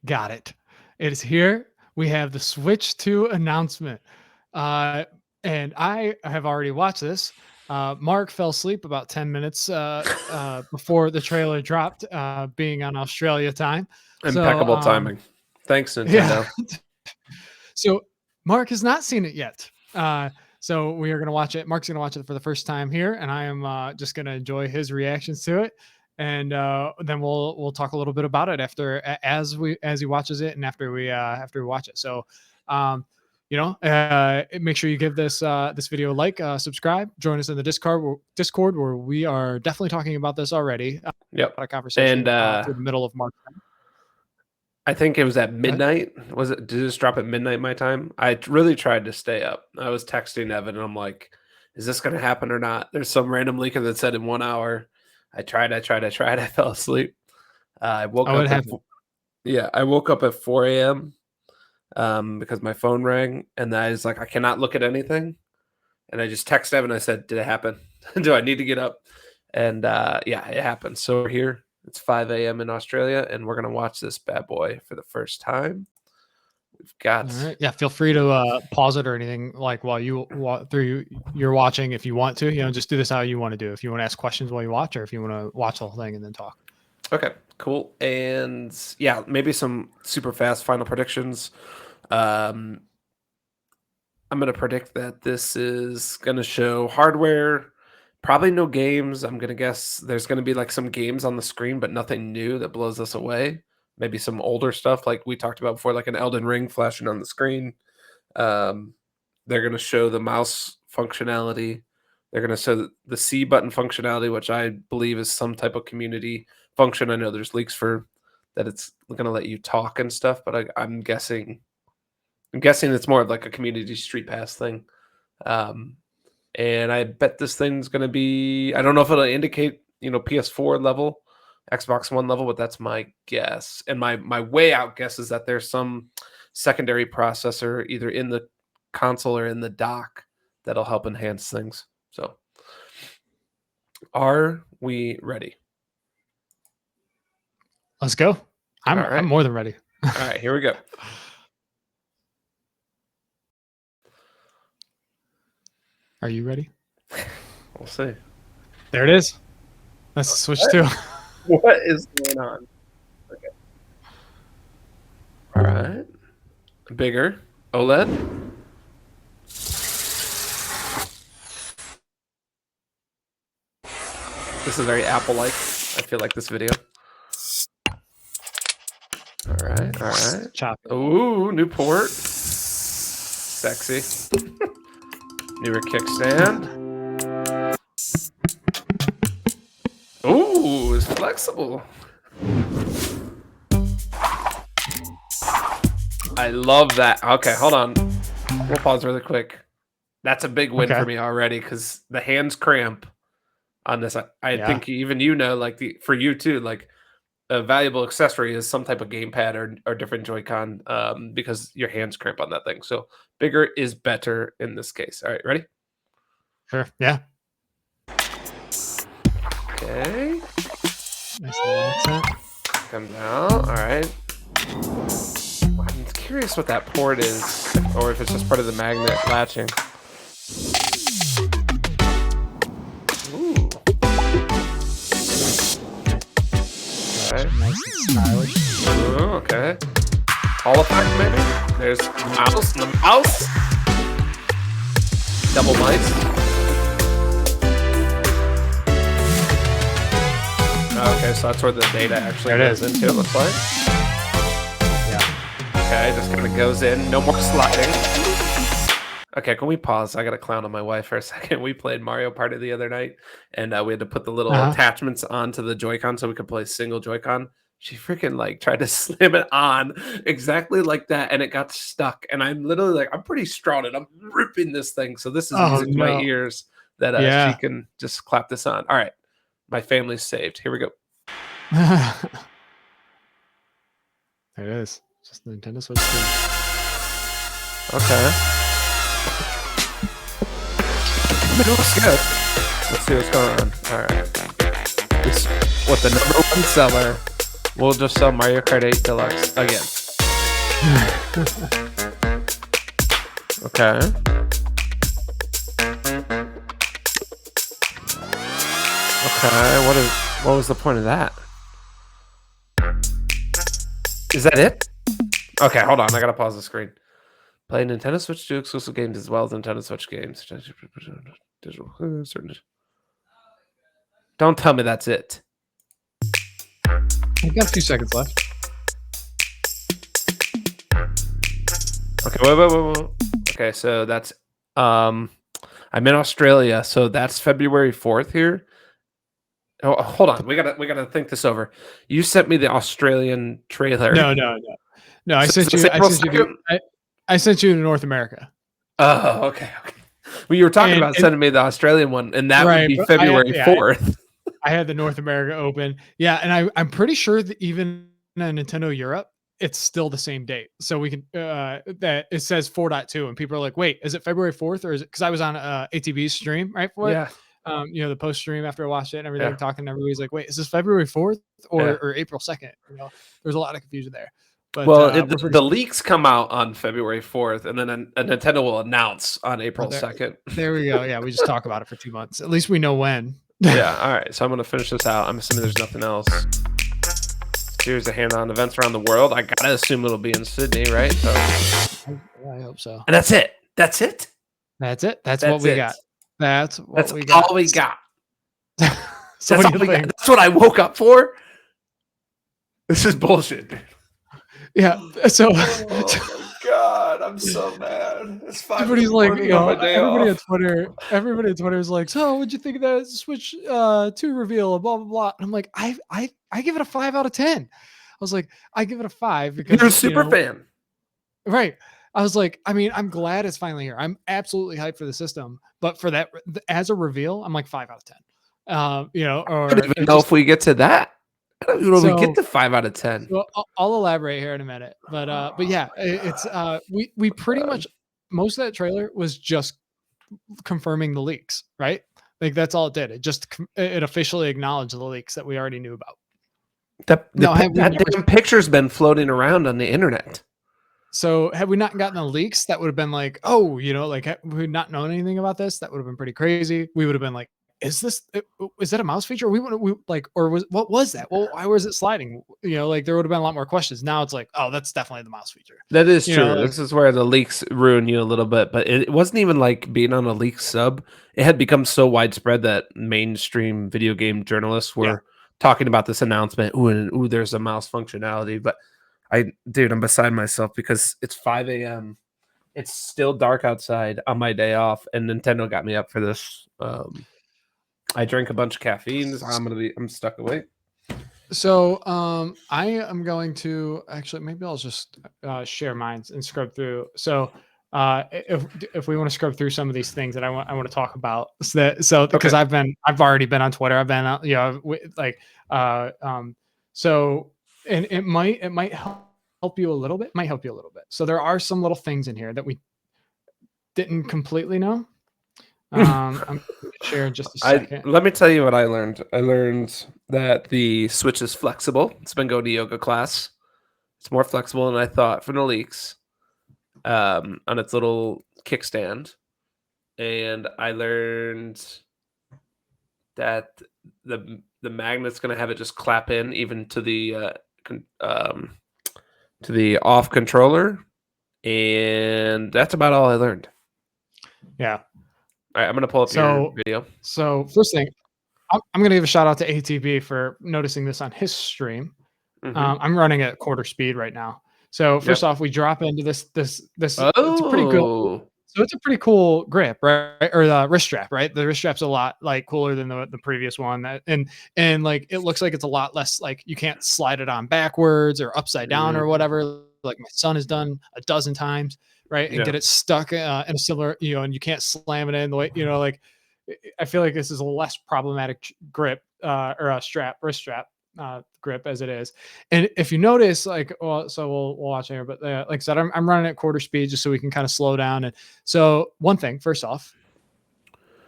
got it. It is here. We have the Switch 2 announcement. Uh, and I have already watched this. Mark fell asleep about 10 minutes before the trailer dropped, being on Australia time. So, Impeccable timing. Thanks, yeah. Nintendo. So Mark has not seen it yet. So we are going to watch it. Mark's going to watch it for the first time here, and I am just going to enjoy his reactions to it. And then we'll talk a little bit about it as he watches it and after we watch it. So, um, make sure you give this video a like, subscribe, join us in the Discord where we are definitely talking about this already. Yep. A conversation And through the middle of March. I think it was at midnight. Was it? Did this drop at midnight my time? I really tried to stay up. I was texting Evan, and I'm like, "Is this going to happen or not?" There's some random leaker that said in 1 hour. I tried. I fell asleep. I woke up. I woke up at 4 a.m. Because my phone rang, and I was like, I cannot look at anything. And I just texted Evan. I said, "Did it happen? Do I need to get up?" And yeah, it happened. So we're here. It's 5 a.m. in Australia, and we're going to watch this bad boy for the first time. We've got... All right. Yeah, feel free to pause it or anything like while you're watching if you want to. Just do this how you want to do. If you want to ask questions while you watch, or if you want to watch the whole thing and then talk. Okay, cool. And yeah, maybe some super fast final predictions. I'm going to predict that this is going to show hardware. Probably no games. I'm going to guess there's going to be like some games on the screen, but nothing new that blows us away. Maybe some older stuff like we talked about before, like an Elden Ring flashing on the screen. They're going to show the mouse functionality. They're going to show the C button functionality, which I believe is some type of community function. I know there's leaks for that it's going to let you talk and stuff, but I'm guessing it's more of like a community street pass thing. And I bet this thing's going to be, I don't know if it'll indicate, PS4 level, Xbox One level, but that's my guess. And my way out guess is that there's some secondary processor either in the console or in the dock that'll help enhance things. So are we ready? Let's go. I'm more than ready. All right, here we go. Are you ready? We'll see. There it is. That's the Switch 2. What is going on? Okay. All right. Bigger. OLED. This is very Apple-like. I feel like this video. All right. Choppy. Ooh, new port. Sexy. Newer kickstand. Ooh, it's flexible. I love that. Okay, hold on. We'll pause really quick. That's a big win for me already because the hands cramp on this. I think even for you too, like a valuable accessory is some type of gamepad or different Joy-Con because your hands cramp on that thing. So bigger is better in this case. All right, ready? Sure. Yeah. Okay. Nice little accent. Come down. All right. I'm curious what that port is, or if it's just part of the magnet latching. Ooh. Okay. Nice and stylish. Ooh, okay. Hall effect, maybe? There's mouse. The mouse. Double mice. Okay, so that's where the data actually goes into, it looks like. Yeah. Okay, just kind of goes in. No more sliding. Okay, can we pause? I got to clown on my wife for a second. We played Mario Party the other night, and we had to put the little attachments onto the Joy-Con so we could play single Joy-Con. She freaking tried to slam it on exactly like that, and it got stuck. And I'm literally I'm pretty strong, and I'm ripping this thing. So this is music to my ears that she can just clap this on. All right. My family's saved. Here we go. There it is. Just the Nintendo Switch 2. Okay. It looks good. Let's see what's going on. All right. With the #1 seller, we'll just sell Mario Kart 8 Deluxe again. Okay. Okay. What was the point of that? Is that it? Okay, hold on. I gotta pause the screen. Play Nintendo Switch 2 exclusive games as well as Nintendo Switch games. Digital. Don't tell me that's it. We've got a few seconds left. Okay, wait. Okay, so that's I'm in Australia, so that's February 4th here. Oh, hold on. We gotta think this over. You sent me the Australian trailer. No. So is this April 2nd? I sent you to North America, Oh, okay. Well, you were talking about and sending me the Australian one, and that would right, be but February 4th. I had the North America open. Yeah, and I'm pretty sure that even in Nintendo Europe, it's still the same date. So we can that it says 4.2, and people are like, "Wait, is it February 4th or is it?" Because I was on ATB's stream right for it. Yeah, The post stream after I watched it and yeah, everything, talking to everybody's like, "Wait, is this February 4th yeah. or April 2nd?" There's a lot of confusion there, but Well, we're pretty the leaks come out on February 4th, and then a Nintendo will announce on oh, April 2nd. there we go. Yeah, we just talk about it for 2 months. At least we know when. Yeah, all right. So I'm gonna finish this out. I'm assuming there's nothing else. Here's a hand on events around the world. I gotta assume it'll be in Sydney, right? So, I hope so. and that's it. That's it. That's it. That's what That's we it. got. That's what That's we got. all we got. So That's what all do we you got. think? That's what I woke up for. This is bullshit, dude. Yeah. So Oh my god, I'm so mad. It's 5 in the everybody's like, morning on my day off. everybody on Twitter is like, so what'd you think of that Switch 2 reveal? Blah blah blah. And I'm like, I give it a 5 out of 10. I was like, I give it a 5 You're a because super fan. right. I was like, I mean, I'm glad it's finally here. I'm absolutely hyped for the system, but for that as a reveal, I'm like 5 out of 10. I don't Or even it know just if we get to that. I don't even know if we get so to 5 out of 10. so I'll elaborate here in a minute, but yeah, it's we pretty God. much most of that trailer was just confirming the leaks, right? Like that's all it did. It officially acknowledged the leaks that we already knew about. Now, have we That never? damn picture's been floating around on the internet. So had we not gotten the leaks, that would have been like, oh, like had we not known anything about this, that would have been pretty crazy. We would have been like, is that a mouse feature? We like, or what was that? Well, why was it sliding? Like there would have been a lot more questions. Now it's like, oh, that's definitely the mouse feature. That is true. Like This is where the leaks ruin you a little bit, but it wasn't even like being on a leak sub. It had become so widespread that mainstream video game journalists yeah, were talking about this announcement. Ooh, there's a mouse functionality. But dude, I'm beside myself because it's 5 a.m. It's still dark outside on my day off, and Nintendo got me up for this. I drank a bunch of caffeine. So I'm stuck awake. So I am going to actually maybe I'll just share mine and scrub through. So if we want to scrub through some of these things that I want to talk about, because Okay. I've already been on Twitter. I've been so and it might help you a little bit. Might help you a little bit. So there are some little things in here that we didn't completely know. I'm going to share in just a second. Let me tell you what I learned. I learned that the Switch is flexible. It's been going to yoga class. It's more flexible than I thought from the leaks. On its little kickstand, and I learned that the magnet's going to have it just clap in even to the off controller, and that's about all I learned. Yeah. All right, I'm going to pull up your So video. so first thing, I'm going to give a shout out to ATB for noticing this on his stream. Hmm. I'm running at quarter speed right now. So first Yep. off, we drop into this. It's a pretty cool. Oh, So it's a pretty cool grip, right? Or the wrist strap, right? The wrist strap's a lot like cooler than the previous one. And like it looks like it's a lot less like you can't slide it on backwards or upside down or mhm. whatever. Like my son has done a dozen times, right? And Yeah. get it stuck in a similar, and you can't slam it in the way, like I feel like this is a less problematic grip or a wrist strap grip as it is. And if you notice, like, well, so we'll watch here, but like I said, I'm running at quarter speed just so we can kind of slow down. And so one thing, first off,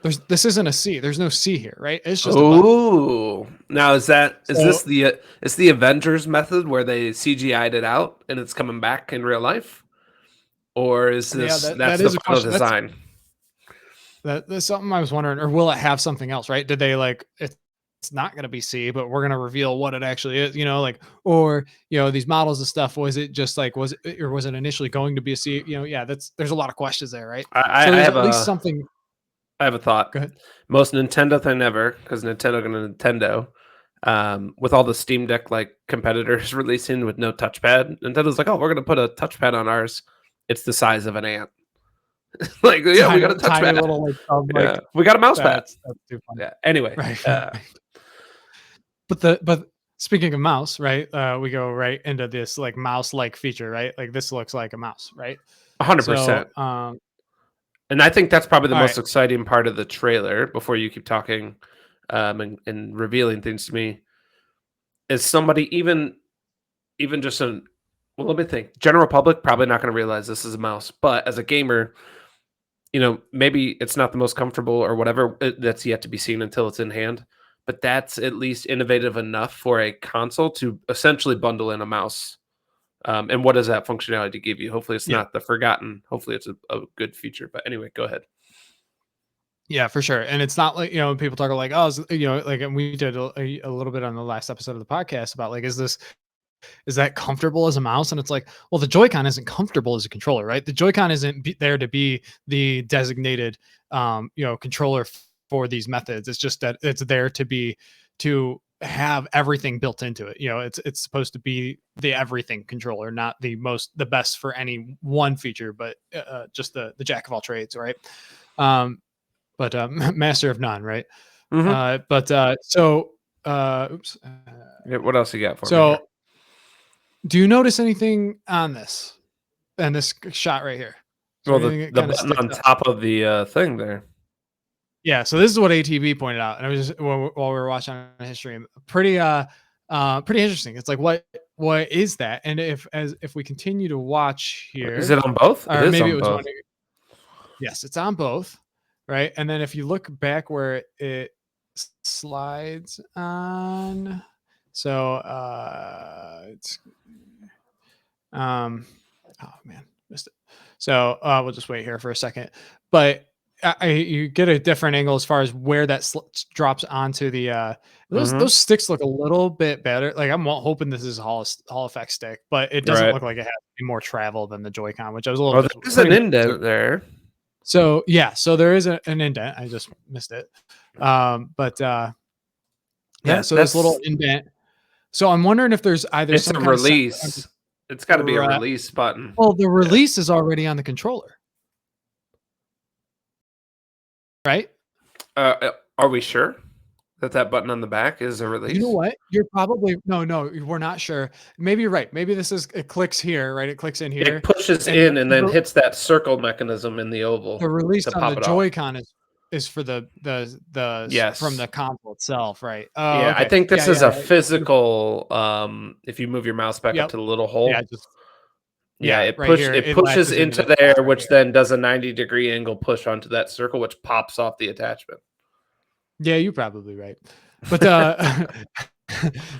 this isn't a C. There's no C here, right? It's just a button. Oh, now is So this the Avengers method where they CGI'd it out and it's coming back in real life, or is yeah, this that that's the is a final question. design? That's something I was wondering, or will it have something else, right? Did they like it's not going to be C, but we're going to reveal what it actually is, like, or, these models and stuff. Was it just like, or was it initially going to be a C? Yeah, there's a lot of questions there, right? So I there's have at least a something. I have a thought. Go ahead. Most Nintendo thing ever, because Nintendo gonna Nintendo. With all the Steam Deck like competitors releasing with no touchpad, Nintendo's like, oh, we're gonna put a touchpad on ours. It's the size of an ant. Like, yeah, we got a Tiny touchpad. little like Yeah, like we got a mouse pad. that's too funny. Yeah. Anyway, Right. But speaking of mouse, right? We go right into this like mouse like feature, right? Like this looks like a mouse, right? So 100%. And I think that's probably the all right. most exciting part of the trailer. Before you keep talking, and revealing things to me, is somebody even just an well, let me think. General public probably not going to realize this is a mouse, but as a gamer, maybe it's not the most comfortable or whatever. That's yet to be seen until it's in hand. But that's at least innovative enough for a console to essentially bundle in a mouse. And what does that functionality give you? Hopefully, it's Yeah. not the forgotten. Hopefully, it's a good feature. But anyway, go ahead. Yeah, for sure. And it's not like, people talk like, oh, like, and we did a little bit on the last episode of the podcast about like, is that comfortable as a mouse? And it's like, well, the Joy-Con isn't comfortable as a controller, right? The Joy-Con isn't there to be the designated, controller for these methods. It's just that it's there to have everything built into it. It's supposed to be the everything controller, not the best for any one feature, but just the jack of all trades, right? But master of none, right? Hmm. Oops. Yeah, what else you got for me here? So do you notice anything on this and this shot right here? Is there Well, anything that the kind of button sticks on out? top of the thing there. Yeah, so this is what ATV pointed out, and it was just while we were watching on his stream. Pretty interesting. It's like what is that? And if we continue to watch Is here, it on both? It or is maybe it on was both. one. Yes, it's on both, right? And then if you look back where it slides on, so it's oh man, missed it. So we'll just wait here for a second. But you get a different angle as far as where that drops onto the. Hmm. Those sticks look a little bit better. Like I'm hoping this is a Hall effect stick, but it doesn't Right. look like it has any more travel than the Joy-Con, which I was a little Well, there's an disappointed. indent there. So yeah, so there is an indent. I just missed it. But yeah, Yeah, so this little that's indent. So I'm wondering if there's either it's some a kind of sensor. release. It's got to be a release button. Well, the Yeah. release is already on the controller, right? Are we sure that that button on the back is a You know release? what? You're probably no, we're not sure. Maybe you're right. Maybe it clicks here, right? It clicks in It here, pushes and in and then hits that circle mechanism in the the oval release to on the pop it off. Joy-Con is for from Yes. the console itself, right? Oh, Yeah, I okay. think this Yeah, is yeah, a yeah. physical, if you move your mouse back up Yep. to the little Yeah, hole. just Yeah, yeah, right here. it It pushes latches into into this slot there, right which here. then does a 90-degree angle push onto that circle, which pops off the attachment. Yeah, you're probably right. But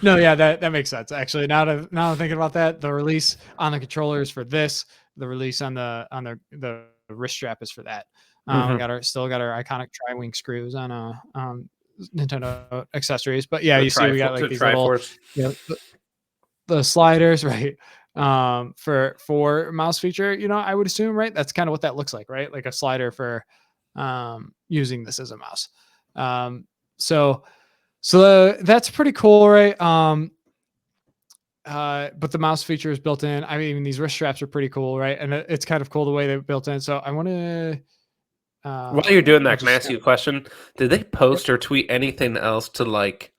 no, yeah, that makes sense. Actually, now I'm thinking about that, the release on the controller is for this. The release on the wrist strap is for that. We Mhm. still got our iconic tri-wing screws on Nintendo accessories. But yeah, The you see we got like these little, Triforce. the sliders, right? For mouse feature, I would assume, right? That's kind of what that looks like? Like a slider for using this as a mouse. Um, so that's pretty cool, right? But the mouse feature is built in. I mean, these wrist straps are pretty cool, right? And it's kind of cool the way they're built in. So I want to. While you're doing We'll that, can I just. ask you a question? Did they Yep. post or tweet anything else to like,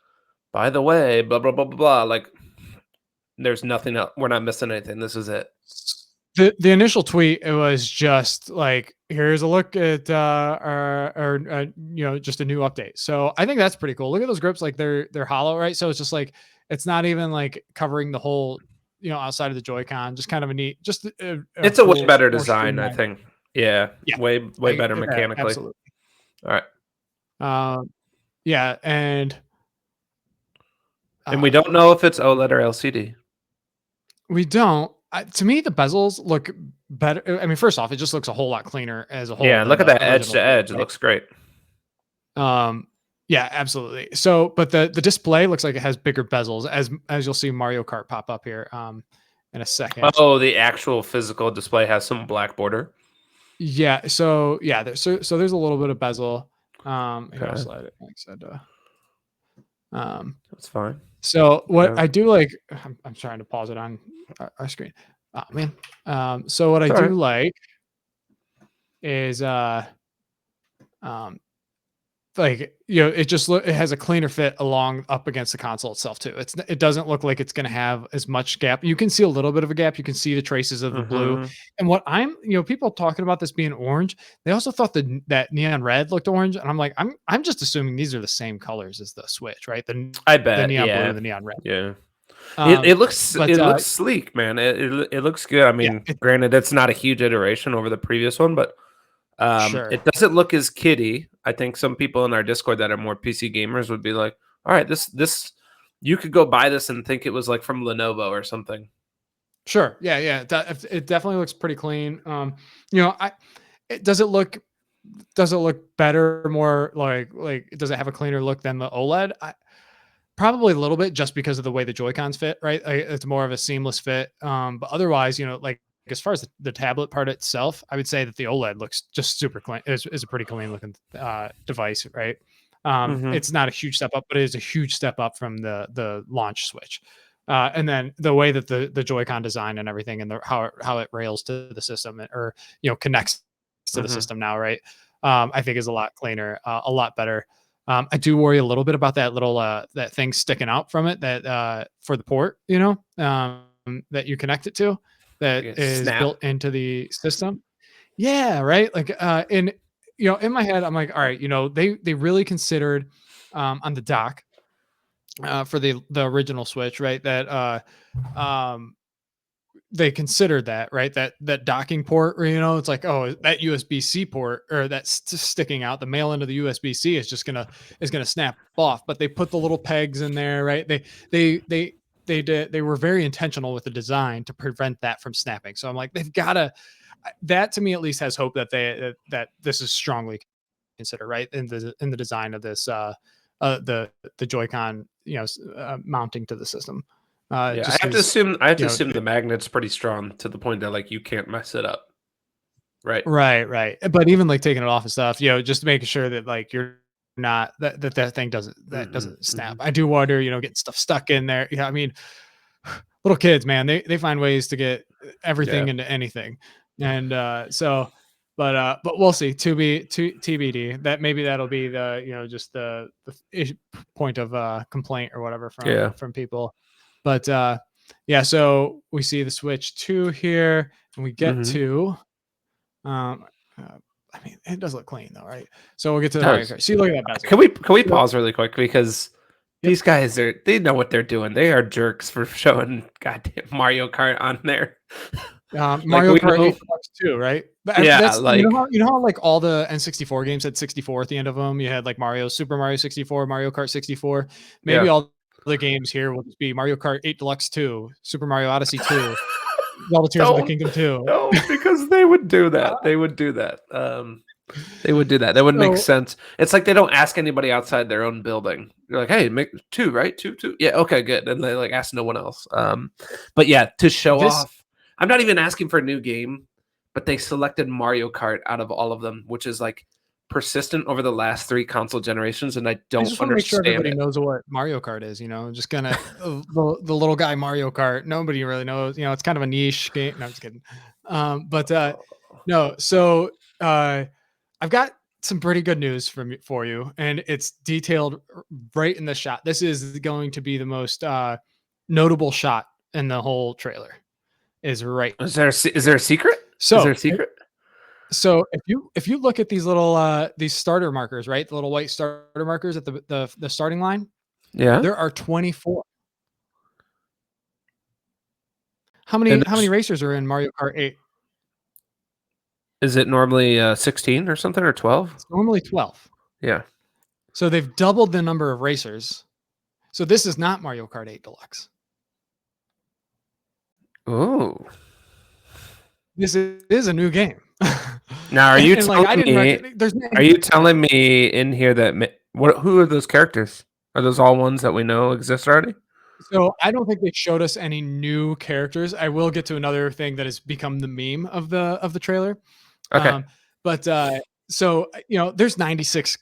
by the way, blah blah blah blah blah? Like, there's nothing else. We're not missing anything. This is it. The initial tweet, it was just like, here's a look at just a new update. So I think that's pretty cool. Look at those grips, like they're hollow, right? So it's just like it's not even like covering the whole outside of the Joy-Con. Just kind of a neat, just a It's a way cool, better more design, I streamlined. think. Yeah, Yeah, way better mechanically. absolutely. All right. Um, yeah, And we uh, don't know if it's OLED or LCD. we don't. To me, the bezels look better. I mean, first off, it just looks a whole lot cleaner as a whole Yeah, than look at the that edge original to Switch, edge. It right? looks great. Um, yeah, absolutely. So, but the display looks like it has bigger bezels, as you'll see Mario Kart pop up here in a second. Oh, the actual physical display has some black border. Yeah, so yeah, so there's a little bit of bezel. Here I'll Okay, slide it. Like I said, um, that's fine. so what Yeah, I do like, I'm trying to pause it on our screen. Oh man. So what I it's all do right. like is um it just it has a cleaner fit along up against the console itself too. It doesn't look like it's going to have as much gap. You can see a little bit of a gap. You can see the traces of the blue. Mhm. And what people talking about this being orange, they also thought that neon red looked orange, and I'm like, I'm just assuming these are the same colors as the Switch, right? I The bet, neon blue yeah. and the neon red. Yeah. It Um, it looks but it looks sleek, man. It looks good. I yeah, mean, granted, it's not a huge iteration over the previous one, but sure. it doesn't look as kiddie. I think some people in our Discord that are more PC gamers would be like, "All right, this you could go buy this and think it was like from Lenovo or something." Sure. Yeah, yeah. It definitely looks pretty clean. You know, I it does it look better, more like does it have a cleaner look than the OLED? Probably a little bit just because of the way the Joy-Cons fit, right? It's more of a seamless fit. But otherwise, like as far as the tablet part itself, I would say that the OLED looks just super clean. Is a pretty clean looking device, right? Mhm. It's not a huge step up, but it is a huge step up from the launch Switch. And then the way that the Joy-Con design and everything, and how it rails to the system, or connects to the Mhm. system now, right? I think is a lot cleaner, a lot better. I do worry a little bit about that little that thing sticking out from it, that for the port, that you connect it to, Like that a is snap. built into the system. Yeah, right. Like in my head, I'm like, all right, they really considered on the dock for the original Switch, right? That um they considered that, right? That docking port, where, it's like, oh, that USB-C port, or that's just sticking out, the male end of the USB-C is gonna snap off. But they put the little pegs in there, right? They were very intentional with the design to prevent that from snapping. So I'm like, they've gotta, that to me at least has hope that that this is strongly considered, right, in the design of this the Joy-Con, mounting to the system. Yeah, Just because, I have to you know assume the magnet's pretty strong to the point that like you can't mess it up, right? Right, right. But even like taking it off and stuff, just making sure that like you're not that thing Mhm. doesn't snap. Mhm. I do wonder, getting stuff stuck in there. Yeah, I mean, little kids, man, they find ways to get Yeah. everything into anything. And but we'll see. To TBD. That maybe that'll be the, just point of complaint or whatever Yeah. from people. But yeah, so we see the Switch 2 here, and we get Mhm. to um, I mean, it does look clean though, right? So we'll get to the Mario Does. Kart. See, look at that bezel. Can we So, pause really quick because yep. these guys they know what they're doing. They are jerks for showing goddamn Mario Kart on there. Like Mario we Kart 8 know, Deluxe too, right? But yeah, that's, like how like all the N64 games had 64 at the end of them. You had like Super Mario 64, Mario Kart 64. Maybe yeah. all the games here will just be Mario Kart 8 Deluxe 2, Super Mario Odyssey 2, Zelda Tears of the Don't Kingdom 2. no, because they would do that. They would do that. They would do that. That would make So sense. It's like they don't ask anybody outside their own building. You're like, "Hey, make 2, right? 2, 2." Yeah, okay, good. And they, like, ask no one else. But yeah, to show this off I'm not even asking for a new game, but they selected Mario Kart out of all of them, which is, like, persistent over the last 3 console generations, and I I don't just want to make sure understand everybody it. knows what Mario Kart is. Just gonna the little guy Mario Kart. Nobody really knows. It's kind of a niche game. No, I'm just kidding. But no. So I've got some pretty good news for you, and it's detailed right in the shot. This is going to be the most notable shot in the whole trailer. Is right Is there here. a secret? Is there So a secret? if you look at these little these starter markers, right, the little white starter markers at the starting line, Yeah? there are 24. How And many how many there's racers are in Mario Kart 8? is it normally, 16 or something or 12? It's normally 12. Yeah. So they've doubled the number of racers. So this is not Mario Kart 8 Deluxe. Ooh. This is a new game. Now, And like I didn't there's are you telling me in here that who are those characters? Are those all ones that we know exist already? so I don't think they showed us any new characters. I will get to another thing that has become the meme of the trailer. Okay. Um, but so there's 96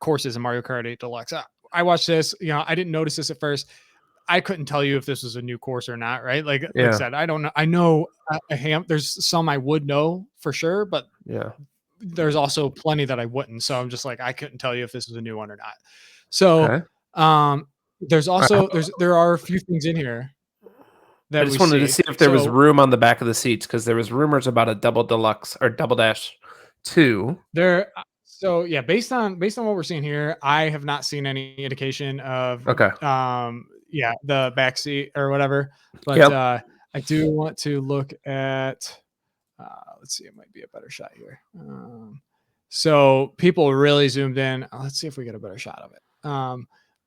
courses in Mario Kart 8 Deluxe. I watched this. I didn't notice this at first. I couldn't tell you if this was a new course or not. Right? Like I Yeah. said, I don't know. I know there's some I would know for sure, but Yeah. there's also plenty that I wouldn't. So I'm just like I couldn't tell you if this was a new one or not. So Okay. there's also there are a few things in here I that we just wanted to see. see if there was So room on the back of the seats because there was rumors about a double deluxe or double dash 2. so yeah, based on what we're seeing here, I have not seen any indication of Okay. the back seat or whatever. But Yep. I do want to look at let's see, it might be a better shot here. So people really zoomed in. Let's see if we get a better shot of it.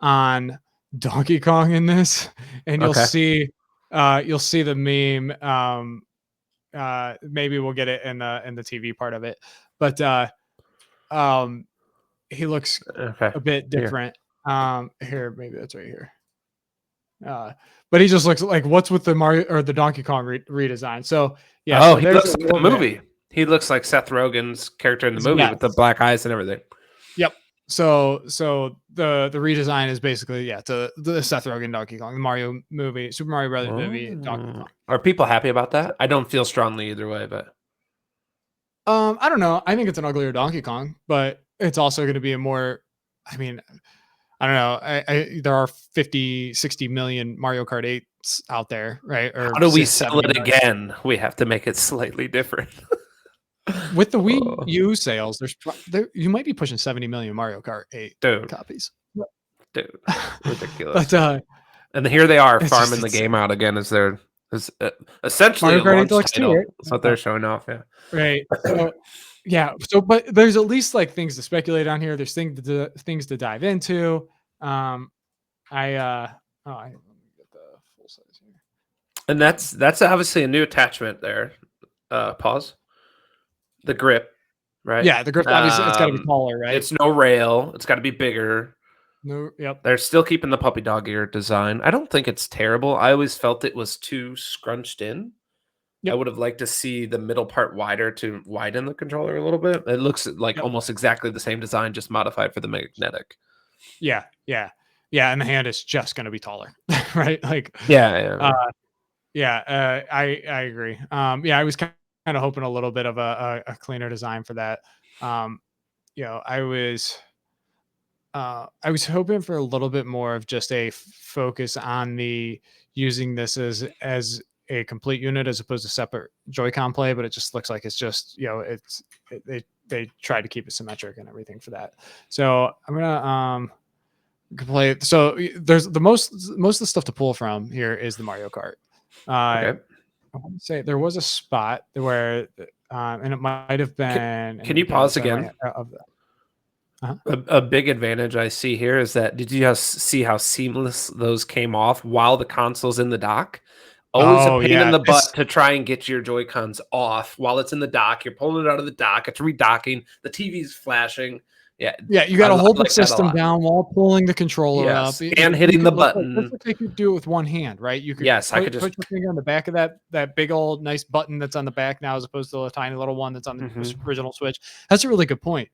On Donkey Kong in this, and Okay. you'll see the meme. Maybe we'll get it in the TV part of it, but um, he looks Okay. a bit Here. different. Here, maybe that's right here. But he just looks like what's with the Mario or the Donkey Kong redesign. So yeah, Oh, so he there's a looks like the little bit. movie. He looks like Seth Rogen's character in the movie with the Yes. black eyes and everything. Yep. So the redesign is basically to the Seth Rogen Donkey Kong, the Mario movie, Super Mario Brothers movie, Donkey Oh. Kong. Are people happy about So, that? I don't feel strongly either way, but I don't know. I think it's an uglier Donkey Kong, but it's also going to be a more. I mean, I don't know. There are 50, 60 million Mario Kart 8s out there, right? Or how do we sell 70 it million. again? We have to make it slightly different. With the Wii Oh, U sales, there you might be pushing 70 million Mario Kart 8 dude, copies. dude, But ridiculous. And here they are it's just farming the it's game out again as their as essentially Mario a Kart 8 launch Deluxe 2, title. right? That's what they're showing off. Yeah. Right. So yeah. So but there's at least like things to speculate on here. There's things to dive into. I let me get the full size here. And that's obviously a new attachment there. Pause. The grip, right? Yeah, the grip obviously it's got to be taller, right? It's no rail. It's got to be bigger. No, yep, They're still keeping the puppy dog ear design. I don't think it's terrible. I always felt it was too scrunched in. I yep, would have liked to see the middle part wider to widen the controller a little bit. It looks like yep. almost exactly the same design, just modified for the magnetic. Yeah, yeah, yeah. And the hand is just going to be taller, right? Like, Yeah, yeah, uh, yeah. yeah. I agree. Yeah, I was kind of hoping a little bit of a cleaner design for that. Um, I was hoping for a little bit more of just a focus on the using this as a complete unit as opposed to separate Joy-Con play, but it just looks like it's just they tried to keep it symmetric and everything for that. So I'm gonna play. So there's the most of the stuff to pull from here is the Mario Kart. I Okay. want to say there was a spot where and it might have Can, been, can and you again pause it's out of my again? head, of the, uh-huh. A big advantage I see here is that did you guys see how seamless those came off while the console's in the dock? Always a Oh pain in yeah, the butt this to try and get your Joy-Cons off while it's in the dock. You're pulling it out of the dock, it's redocking, the TV's flashing. Yeah, Yeah, you I gotta hold the like that a system lot. down while pulling the controller up. Yes, and You hitting the could look like looks button. like they could do it with one hand, right? You could Yes, I could just put your finger on the back of that big old nice button that's on the back now, as opposed to a tiny little one that's on the mhm. original Switch. That's a really good point.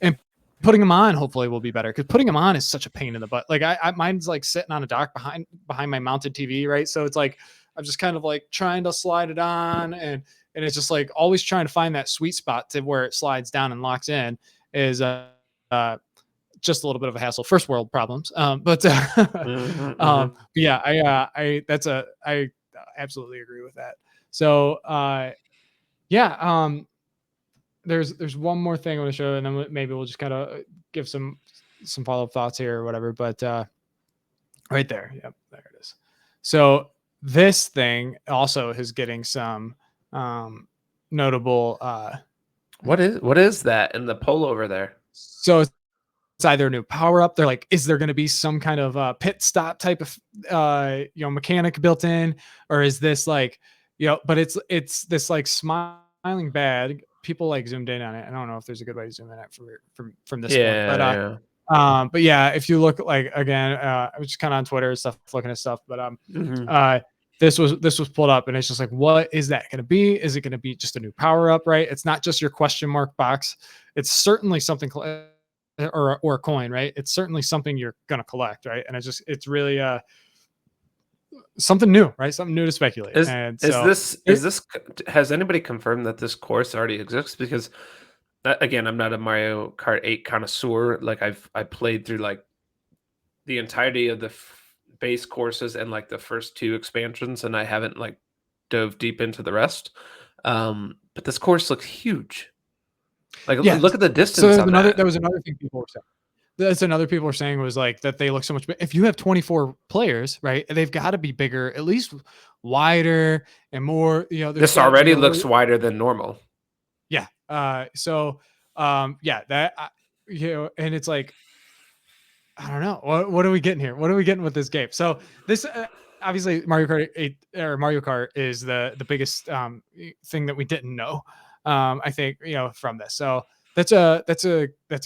And putting them on hopefully will be better because putting them on is such a pain in the butt. Like mine's like sitting on a dock behind my mounted TV, right? So it's like I'm just kind of like trying to slide it on, and it's just like always trying to find that sweet spot to where it slides down and locks in is uh, just a little bit of a hassle. First world problems. Mhm, mhm. Yeah, I absolutely agree with that. So yeah, there's one more thing I want to show, and then maybe we'll just kind of give some follow up thoughts here or whatever. But right there, yep, there it is. So this thing also is getting some notable. What is that in the pole over there? So either a new power up. They're like, is there going to be some kind of pit stop type of mechanic built in, or is this like But it's this like smiling bag. People like zoomed in on it. I don't know if there's a good way to zoom in at from this point, Yeah, but yeah, if you look like again, I was just kind of on Twitter and stuff, looking at stuff, but yeah. Mhm. uh, this was pulled up, and it's just like, what is that going to be? Is it going to be just a new power up? Right? It's not just your question mark box. It's certainly something or a coin, right? It's certainly something you're going to collect, right? And it's really something new, right? Something new to speculate, Is and is so this is it, this has anybody confirmed that this course already exists? Because again, I'm not a Mario Kart 8 connoisseur. Like I played through like the entirety of the base courses and like the first two expansions, and I haven't like dove deep into the rest. But this course looks huge. Like yes. look at the So distance on that. there was another thing people were saying. That's another people are saying was like that they look so much. If you have 24 players, right, they've got to be bigger, at least wider and more. There's This got to be already a little. looks wider than normal. Yeah. Yeah, and it's like I don't know. What are we getting here? What are we getting with this game? So this obviously Mario Kart 8 or Mario Kart is the biggest thing that we didn't know. I think from this. So that's a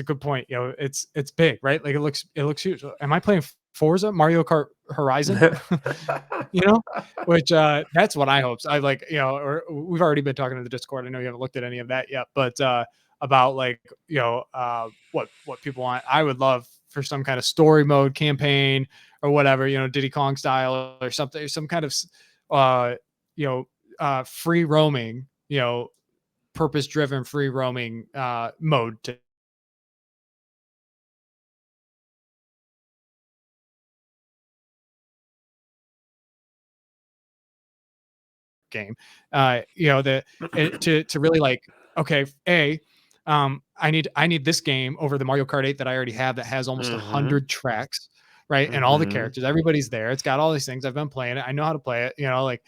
good point. It's big, right? Like it looks huge. Am I playing Forza Mario Kart Horizon? you know, which that's what I hope. So I like, or we've already been talking to the Discord. I know you haven't looked at any of that yet, but about like, what people want. I would love for some kind of story mode campaign or whatever, Diddy Kong style or something, some kind of, uh, free roaming, purpose driven free roaming mode to game. To really like, okay, I need this game over the Mario Kart 8 that I already have that has almost Mhm. 100 tracks, right? And all the Mhm. characters, everybody's there. It's got all these things. I've been playing it. I know how to play it. Like,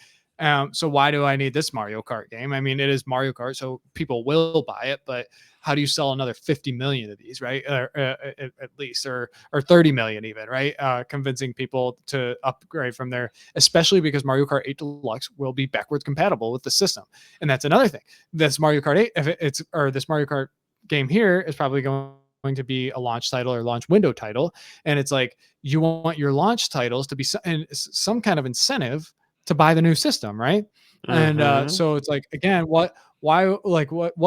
so why do I need this Mario Kart game? I mean, it is Mario Kart, so people will buy it, but how do you sell another 50 million of these, right? At least, or 30 million even, right? Convincing people to upgrade from their, especially because Mario Kart 8 Deluxe will be backwards compatible with the system. And that's another thing. This Mario Kart 8, if it's or this Mario Kart game here is probably going to be a launch title or launch window title. And it's like you want your launch titles to be some kind of incentive to buy the new system, right? And Mhm. so it's like again, what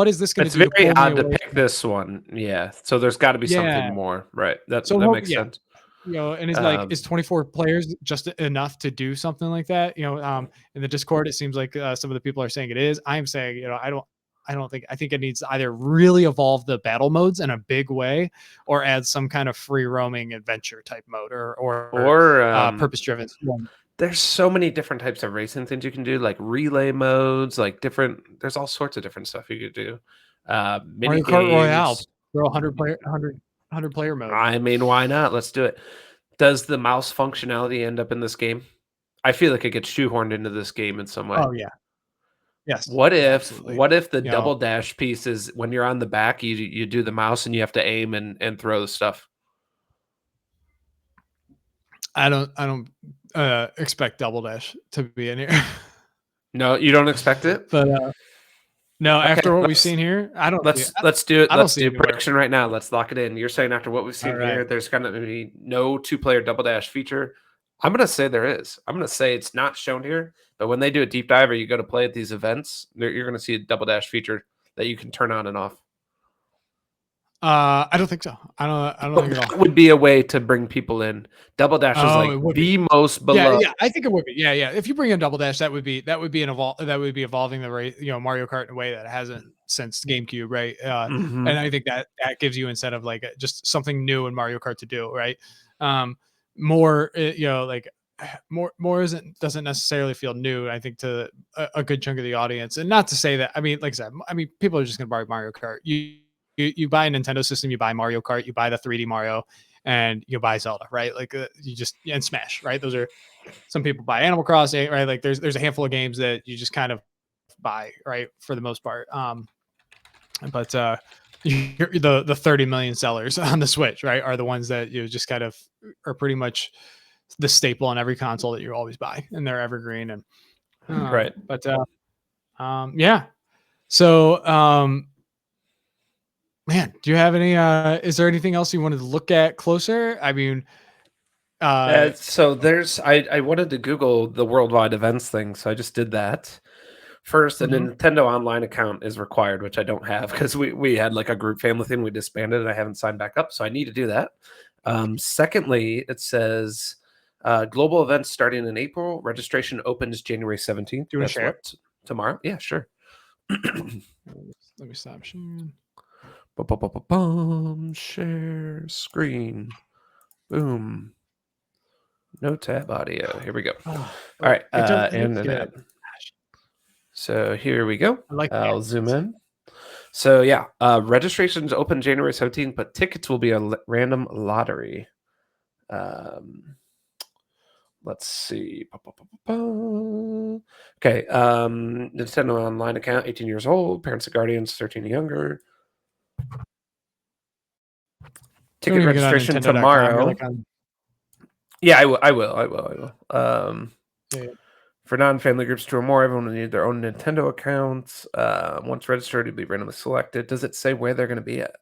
is this going to It's do to very pull me odd to away pick from? this one. Yeah. So there's gotta be something Yeah. more. Right. That So that makes yeah, sense. and it's like, Um, is 24 players just enough to do something like that? In the Discord, it seems like some of the people are saying it is. I'm saying, I think it needs to either really evolve the battle modes in a big way, or add some kind of free roaming adventure type mode, or or, purpose driven. there's so many different types of racing things you can do, like relay modes, like there's all sorts of different stuff you could do. Mini Mario Kart Royale, games. throw 100 player mode. I mean, why not? Let's do it. Does the mouse functionality end up in this game? I feel like it gets shoehorned into this game in some way. Oh yeah, yes, What yeah, if absolutely. what if the You know, double dash piece is when you're on the back, you do the mouse and you have to aim and throw the stuff? I don't expect Double Dash to be in here, No, you don't expect it? but no, Okay, after what we've let's seen here, I don't see it. let's do it. I don't Let's see it do anywhere. prediction right now. Let's lock it in. You're saying after what we've All seen right. here, there's gonna be no two-player double dash feature. I'm gonna say there is. I'm gonna say it's not shown here, but when they do a deep dive or you go to play at these events, you're gonna see a double dash feature that you can turn on and off. I don't think so. I don't But think at all. that would be a way to bring people in. Double dash is Oh, like it would be. the most Yeah, beloved. yeah, I think it would be. Yeah, yeah. If you bring in Double Dash, that would be evolving the rate, Mario Kart in a way that it hasn't since GameCube, right? And Mhm. I think that gives you instead of like just something new in Mario Kart to do, right? Um, more, like more isn't doesn't necessarily feel new. I think to a good chunk of the audience, and not to say that. I mean, like I said, I mean, people are just going to buy Mario Kart. You buy a Nintendo system, you buy Mario Kart, you buy the 3D Mario, and you buy Zelda, right? Like you just and Smash, right? Those are some people buy Animal Crossing, right? Like there's a handful of games that you just kind of buy, right, for the most part. But the 30 million sellers on the Switch, right, are the ones that you just kind of are pretty much the staple on every console that you always buy, and they're evergreen. And Right. but yeah. So man, do you have any? Is there anything else you wanted to look at closer? I mean, uh, So there's I wanted to Google the worldwide events thing, so I just did that. First, a mhm. Nintendo Online account is required, which I don't have because we had like a group family thing we disbanded and I haven't signed back up, so I need to do that. Secondly, it says global events starting in April. Registration opens January 17th. Do you want to That's share it? what tomorrow? Yeah, sure. Let me stop sharing. Bum, share screen. Boom. No tab audio. Here we go. Oh, All right, it does. It looks good. internet. So here we go. I like the I'll zoom animations. in. So yeah, registrations open January 17th, but tickets will be a random lottery. Um, let's see. Okay, Nintendo Online account, 18 years old, parents and guardians, 13 and younger. You don't Ticket even get on registration Nintendo.com. You're tomorrow. like on. Yeah, I will. Yeah. For non-family groups, two or more, everyone will need their own Nintendo accounts. Once registered, you'll be randomly selected. Does it say where they're going to be at?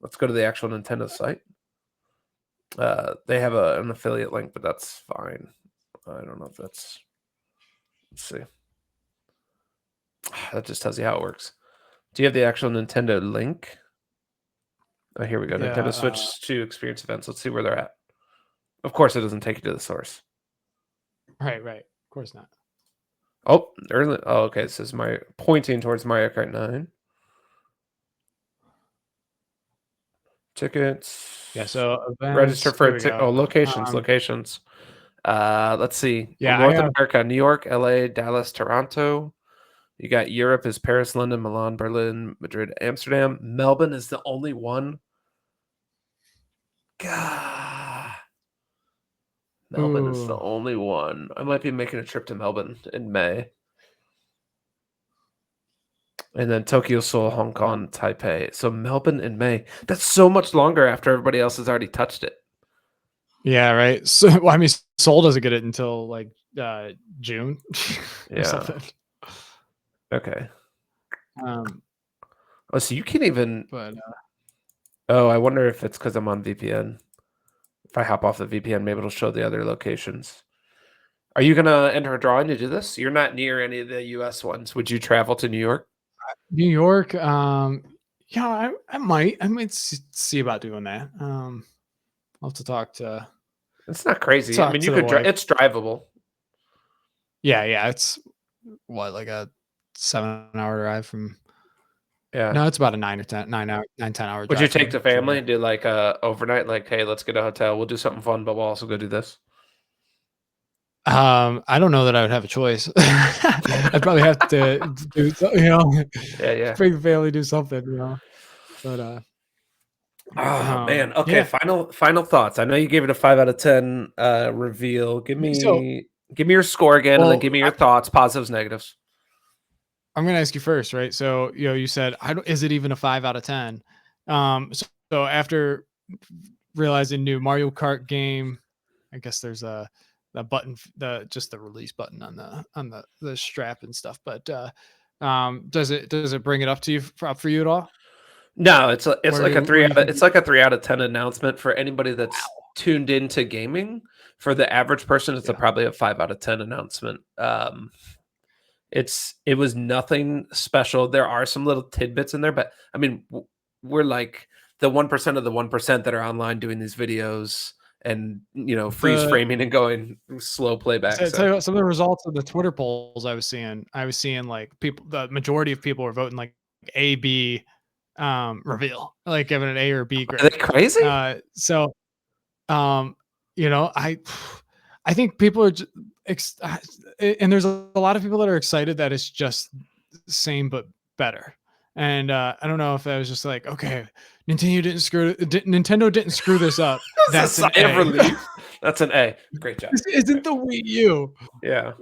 Let's go to the actual Nintendo site. They have an affiliate link, but that's fine. I don't know if that's. Let's see. That just tells you how it works. Do you have the actual Nintendo link? Oh, here we go. Yeah. Nintendo Switch to experience events. Let's see where they're at. Of course, it doesn't take you to the source. Right. Right. Of course not. Oh, early. Oh, okay. It says my pointing towards Mario Kart 9. Tickets. Yeah. So Register events. for Here a we go. locations. Let's see. Yeah. I North have. America, New York, LA, Dallas, Toronto. You got Europe is Paris, London, Milan, Berlin, Madrid, Amsterdam. Melbourne is the only one. God. Melbourne is the Ooh. only one. I might be making a trip to Melbourne in May. And then Tokyo, Seoul, Hong Kong, Taipei. So Melbourne in May. That's so much longer after everybody else has already touched it. Yeah. Right. So well, I mean, Seoul doesn't get it until like June or Yeah. something. Okay. Um. Oh, so you can't even. But Oh, I wonder if it's because I'm on VPN. If I hop off the VPN, maybe it'll show the other locations. Are you gonna enter a drawing to do this? You're not near any of the US ones. Would you travel to New York? New York. Yeah. I might see about doing that. I'll have to It's not crazy. I mean, talk you to the could wife. it's drivable. Yeah. Yeah. It's what, like a 7 hour drive from. Yeah. No, it's about a 9 or 10 hour Would you drive take from the family here. and do like overnight? Like, hey, let's get a hotel. We'll do something fun, but we'll also go do this. I don't know that I would have a choice. I'd probably have to do, Yeah. bring the family, do something, But Oh man. Okay. yeah. Final thoughts. I know you gave it a 5 out of 10 reveal. So, Give me your score again, and then well, give me your thoughts, positives, negatives. I'm gonna ask you first, right? So, you said, I don't. Is it even a 5 out of 10? So after realizing new Mario Kart game, I guess there's a button, just the release button on the strap and stuff. But does it bring it up to you up for you at all? No, it's like a Where do you think? it's like a 3 out of 10 announcement for anybody that's Wow. tuned into gaming. For the average person, it's Yeah. probably a 5 out of 10 announcement. It was nothing special. There are some little tidbits in there, but I mean, we're like the 1% of the 1% that are online doing these videos and freeze The framing and going slow playback. tell So you what, some of the results of the Twitter polls I was seeing like people, the majority of people were voting like A, B, reveal, like giving an A or B are they grade. crazy? So, um, I think people are, and there's a lot of people that are excited that it's just same but better. And I don't know if that was just like, okay, Nintendo didn't screw this up. That's a That's an sigh of A. relief. That's an A. Great job. This isn't the Wii U. Yeah.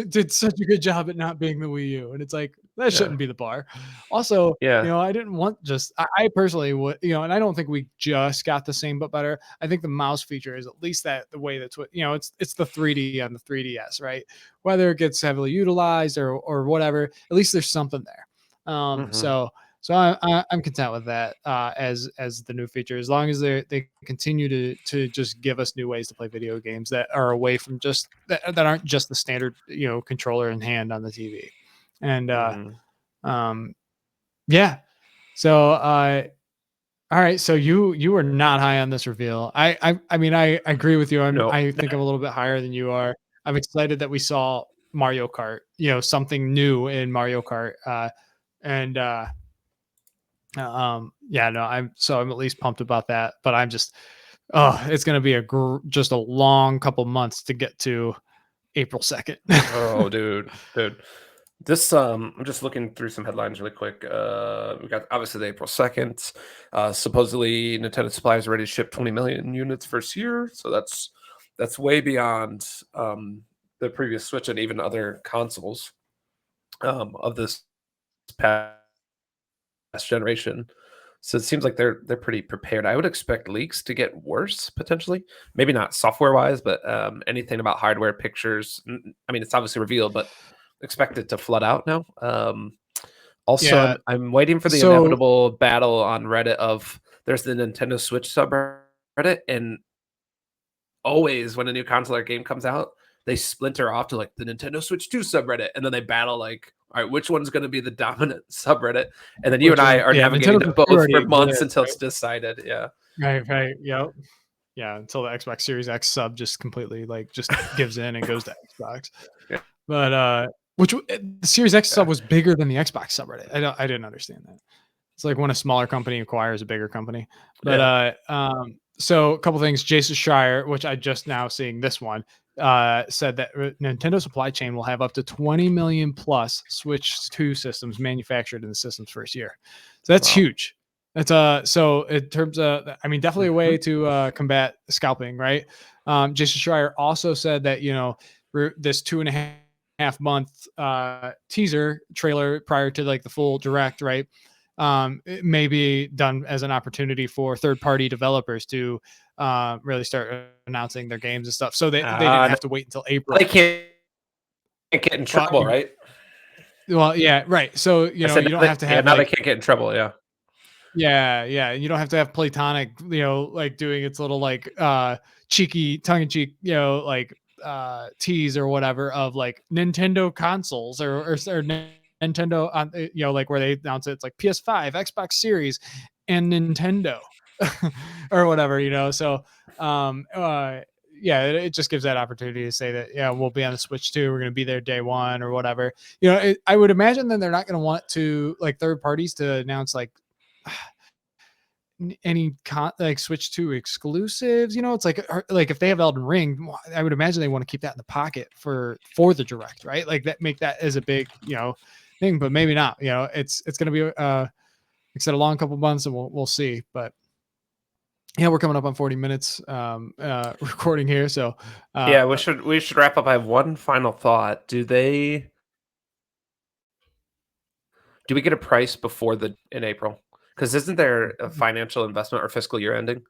Did such a good job at not being the Wii U, and it's like, That Yeah. shouldn't be the bar. Also, Yeah. I didn't want just I personally would, and I don't think we just got the same but better. I think the mouse feature is at least that the way that's what it's the 3D on the 3DS, right? Whether it gets heavily utilized or whatever, at least there's something there. Mhm. So I'm content with that as the new feature, as long as they continue to just give us new ways to play video games that are away from just that aren't just the standard controller in hand on the TV. And Mhm. um, yeah. So, all right. So you were not high on this reveal. I mean, I agree with you. No. I think I'm a little bit higher than you are. I'm excited that we saw Mario Kart. Something new in Mario Kart. And yeah, no, I'm at least pumped about that. But I'm just, oh, it's gonna be just a long couple months to get to April 2nd. Oh, dude. This I'm just looking through some headlines really quick. We got obviously the April 2nd. Supposedly Nintendo suppliers are ready to ship 20 million units first year. So that's way beyond the previous Switch and even other consoles of this past generation. So it seems like they're pretty prepared. I would expect leaks to get worse potentially. Maybe not software wise, but anything about hardware, pictures. I mean, it's obviously revealed, but expect it to flood out now. Also, Yeah. I'm waiting for the So inevitable battle on Reddit of there's the Nintendo Switch subreddit, and always when a new console or game comes out, they splinter off to like the Nintendo Switch 2 subreddit, and then they battle like, all right, which one's going to be the dominant subreddit? And then you and which I one? are Yeah, navigating Nintendo to Switch 2 both already for months exists, until right? it's decided. Yeah, Right, right. Yep. Yeah, until the Xbox Series X sub just completely like just gives in and goes to Xbox. yeah, But the Series X yeah, sub was bigger than the Xbox subreddit. I didn't understand that. It's like when a smaller company acquires a bigger company. But yeah. so a couple things. Jason Schreier, which I just now seeing this one, said that Nintendo supply chain will have up to 20 million plus Switch 2 systems manufactured in the system's first year. So that's Wow. huge. That's so in terms of, I mean, definitely a Hmm. way to combat scalping, right? Jason Schreier also said that this 2.5 month teaser trailer prior to like the full direct, right? It may be done as an opportunity for third party developers to really start announcing their games and stuff. So they didn't Now have to wait until they April. can't get in Well, trouble, right? yeah, right. So I said, you don't have to have now they like can't get in trouble. Yeah. yeah, and you don't have to have Platonic, like doing its little like cheeky tongue in cheek, like tease or whatever of like Nintendo consoles or Nintendo on like where they announce it's like PS5, Xbox Series, and Nintendo or whatever, So yeah, it just gives that opportunity to say that yeah, we'll be on the Switch too. We're going to be there day one or whatever. I would imagine that they're not going to want to like third parties to announce like like Switch 2 exclusives. It's like if they have Elden Ring, I would imagine they want to keep that in the pocket for the direct, right? Like that make that as a big thing, but maybe not. It's going to be like I said, a long couple months, and we'll see. But yeah, we're coming up on 40 minutes recording here, so Yeah, we uh, should wrap up. I have one final thought. Do we get a price before the in April? Because isn't there a financial investment or fiscal year ending?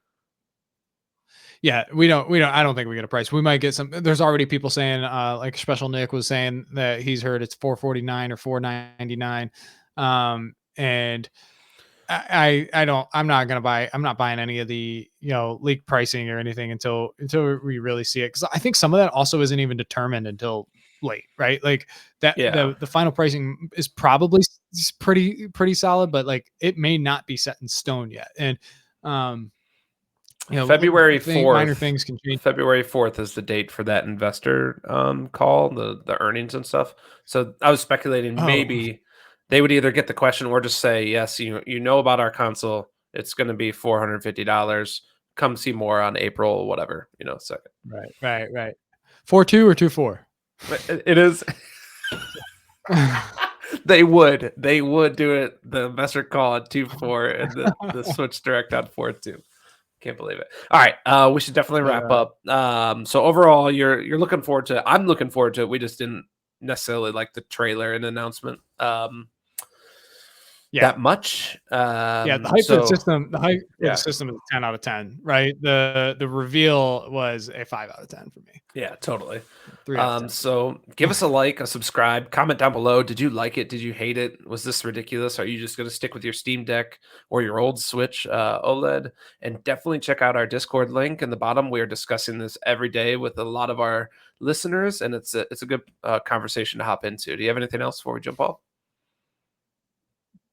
yeah, we don't I don't think we get a price. We might get some. There's already people saying like Special Nick was saying that he's heard it's 449 or 499. And I don't I'm not buying any of the leak pricing or anything until we really see it, because I think some of that also isn't even determined until late, right? Like that Yeah. the final pricing is probably pretty solid, but like it may not be set in stone yet. And um February minor 4th. things can change. February 4th is the date for that investor call, the earnings and stuff. So I was speculating Oh, maybe they would either get the question or just say, yes, you know about our console. It's going to be $450. Come see more on April, whatever, 2nd. right. 4-2 or 2-4? But it is. They would do it. The investor call at 2-4 and the Switch Direct on 4-2. Can't believe it. All right, we should definitely But wrap up. So overall, you're looking forward to. I'm looking forward to it. We just didn't necessarily like the trailer and announcement. Yeah. that much. Yeah, So the hype for the yeah, system is a 10 out of 10, right? The reveal was a 5 out of 10 for me. yeah, totally. 3 out of 10 for So give us a like, a subscribe, comment down below. Did you like it? Did you hate it? Was this ridiculous? Are you just going to stick with your Steam Deck or your old Switch OLED? And definitely check out our Discord link in the bottom. We are discussing this every day with a lot of our listeners, and it's a good conversation to hop into. Do you have anything else before we jump off?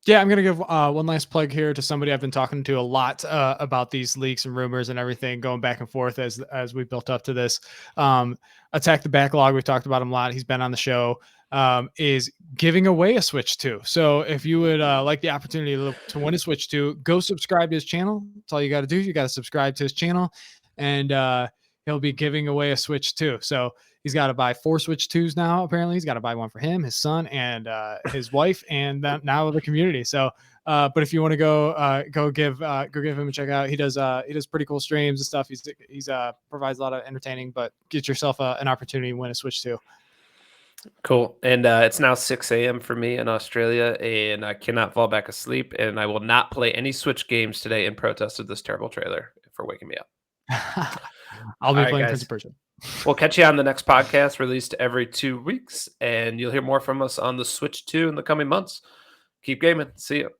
Yeah, I'm gonna give one last plug here to somebody I've been talking to a lot about these leaks and rumors and everything going back and forth as we built up to this. Um, Attack the Backlog, we've talked about him a lot. He's been on the show. Is giving away a Switch 2. So if you would like the opportunity to win a Switch 2, go subscribe to his channel. That's all you got to do. You got to subscribe to his channel, and he'll be giving away a Switch 2. So he's got to buy 4 Switch 2s now. Apparently, he's got to buy one for him, his son, and his wife, and now the community. So, but if you want to go give him a check out. He does pretty cool streams and stuff. He's provides a lot of entertaining. But get yourself an opportunity to win a Switch 2. Cool. And it's now 6 a.m. for me in Australia, and I cannot fall back asleep. And I will not play any Switch games today in protest of this terrible trailer for waking me up. I'll All be right, playing Prince guys. of Persia. We'll catch you on the next podcast released every 2 weeks, and you'll hear more from us on the Switch 2 in the coming months. Keep gaming. See you.